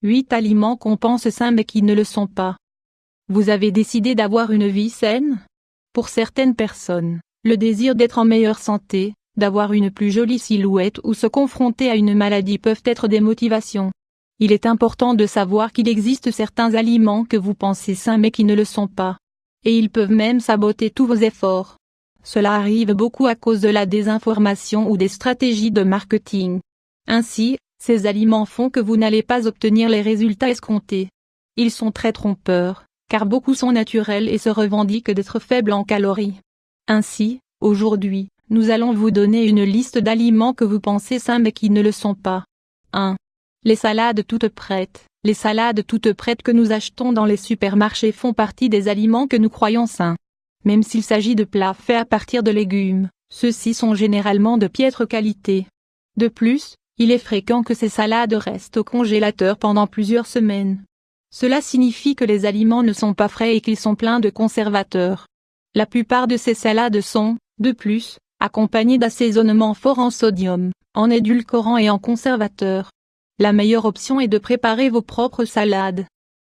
8 aliments qu'on pense sains mais qui ne le sont pas. Vous avez décidé d'avoir une vie saine? Pour certaines personnes, le désir d'être en meilleure santé, d'avoir une plus jolie silhouette ou se confronter à une maladie peuvent être des motivations. Il est important de savoir qu'il existe certains aliments que vous pensez sains mais qui ne le sont pas. Et ils peuvent même saboter tous vos efforts. Cela arrive beaucoup à cause de la désinformation ou des stratégies de marketing. Ainsi, ces aliments font que vous n'allez pas obtenir les résultats escomptés. Ils sont très trompeurs, car beaucoup sont naturels et se revendiquent d'être faibles en calories. Ainsi, aujourd'hui, nous allons vous donner une liste d'aliments que vous pensez sains mais qui ne le sont pas. 1. Les salades toutes prêtes. Les salades toutes prêtes que nous achetons dans les supermarchés font partie des aliments que nous croyons sains. Même s'il s'agit de plats faits à partir de légumes, ceux-ci sont généralement de piètre qualité. De plus, il est fréquent que ces salades restent au congélateur pendant plusieurs semaines. Cela signifie que les aliments ne sont pas frais et qu'ils sont pleins de conservateurs. La plupart de ces salades sont, de plus, accompagnées d'assaisonnements forts en sodium, en édulcorants et en conservateurs. La meilleure option est de préparer vos propres salades.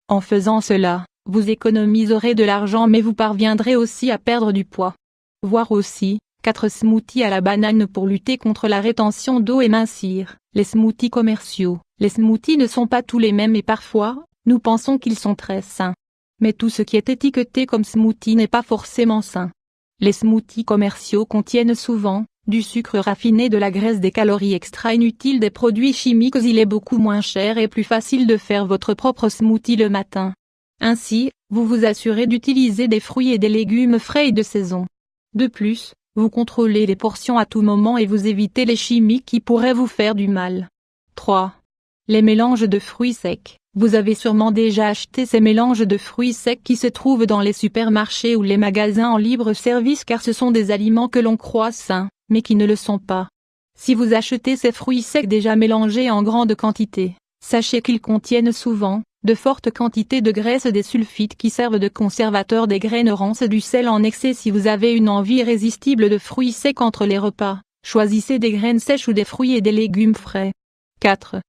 En faisant cela, vous économiserez de l'argent mais vous parviendrez aussi à perdre du poids. Voir aussi, 4 smoothies à la banane pour lutter contre la rétention d'eau et mincir. Les smoothies commerciaux. Les smoothies ne sont pas tous les mêmes et parfois, nous pensons qu'ils sont très sains. Mais tout ce qui est étiqueté comme smoothie n'est pas forcément sain. Les smoothies commerciaux contiennent souvent du sucre raffiné, de la graisse, des calories extra inutiles, des produits chimiques. Il est beaucoup moins cher et plus facile de faire votre propre smoothie le matin. Ainsi, vous vous assurez d'utiliser des fruits et des légumes frais et de saison. De plus, vous contrôlez les portions à tout moment et vous évitez les chimiques qui pourraient vous faire du mal. 3. Les mélanges de fruits secs. Vous avez sûrement déjà acheté ces mélanges de fruits secs qui se trouvent dans les supermarchés ou les magasins en libre-service car ce sont des aliments que l'on croit sains, mais qui ne le sont pas. Si vous achetez ces fruits secs déjà mélangés en grande quantité, sachez qu'ils contiennent souvent de fortes quantités de graisse, des sulfites qui servent de conservateurs, des graines rances, du sel en excès. Si vous avez une envie irrésistible de fruits secs entre les repas, choisissez des graines sèches ou des fruits et des légumes frais. 4.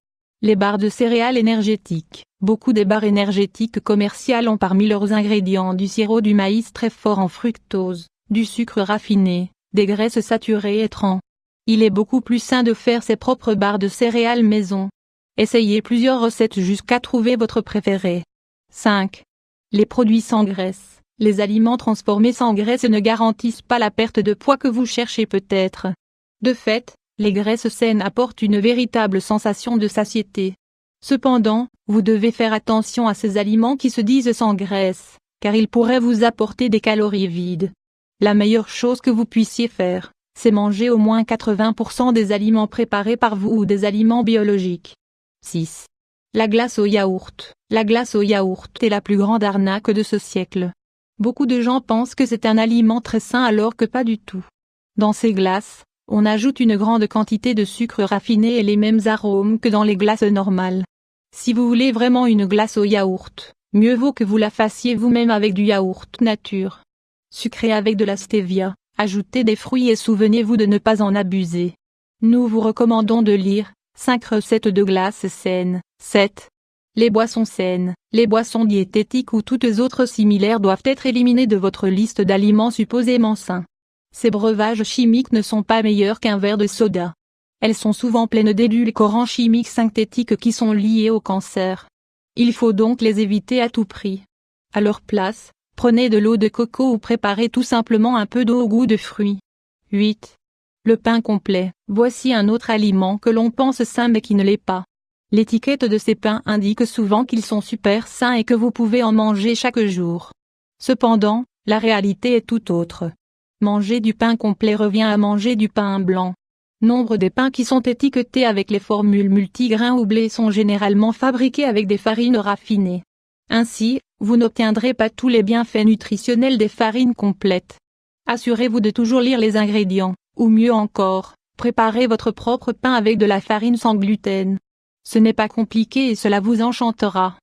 Les barres de céréales énergétiques. Beaucoup des barres énergétiques commerciales ont parmi leurs ingrédients du sirop du maïs très fort en fructose, du sucre raffiné, des graisses saturées et trans. Il est beaucoup plus sain de faire ses propres barres de céréales maison. Essayez plusieurs recettes jusqu'à trouver votre préféré. 5. Les produits sans graisse. Les aliments transformés sans graisse ne garantissent pas la perte de poids que vous cherchez peut-être. De fait, les graisses saines apportent une véritable sensation de satiété. Cependant, vous devez faire attention à ces aliments qui se disent sans graisse, car ils pourraient vous apporter des calories vides. La meilleure chose que vous puissiez faire, c'est manger au moins 80% des aliments préparés par vous ou des aliments biologiques. 6. La glace au yaourt. La glace au yaourt est la plus grande arnaque de ce siècle. Beaucoup de gens pensent que c'est un aliment très sain alors que pas du tout. Dans ces glaces, on ajoute une grande quantité de sucre raffiné et les mêmes arômes que dans les glaces normales. Si vous voulez vraiment une glace au yaourt, mieux vaut que vous la fassiez vous-même avec du yaourt nature. Sucré avec de la stevia, ajoutez des fruits et souvenez-vous de ne pas en abuser. Nous vous recommandons de lire 5 recettes de glace saines. 7. Les boissons saines. Les boissons diététiques ou toutes autres similaires doivent être éliminées de votre liste d'aliments supposément sains. Ces breuvages chimiques ne sont pas meilleurs qu'un verre de soda. Elles sont souvent pleines d'édulcorants chimiques synthétiques qui sont liés au cancer. Il faut donc les éviter à tout prix. À leur place, prenez de l'eau de coco ou préparez tout simplement un peu d'eau au goût de fruits. 8. Le pain complet. Voici un autre aliment que l'on pense sain mais qui ne l'est pas. L'étiquette de ces pains indique souvent qu'ils sont super sains et que vous pouvez en manger chaque jour. Cependant, la réalité est tout autre. Manger du pain complet revient à manger du pain blanc. Nombre des pains qui sont étiquetés avec les formules multigrains ou blé sont généralement fabriqués avec des farines raffinées. Ainsi, vous n'obtiendrez pas tous les bienfaits nutritionnels des farines complètes. Assurez-vous de toujours lire les ingrédients, ou mieux encore, préparez votre propre pain avec de la farine sans gluten. Ce n'est pas compliqué et cela vous enchantera.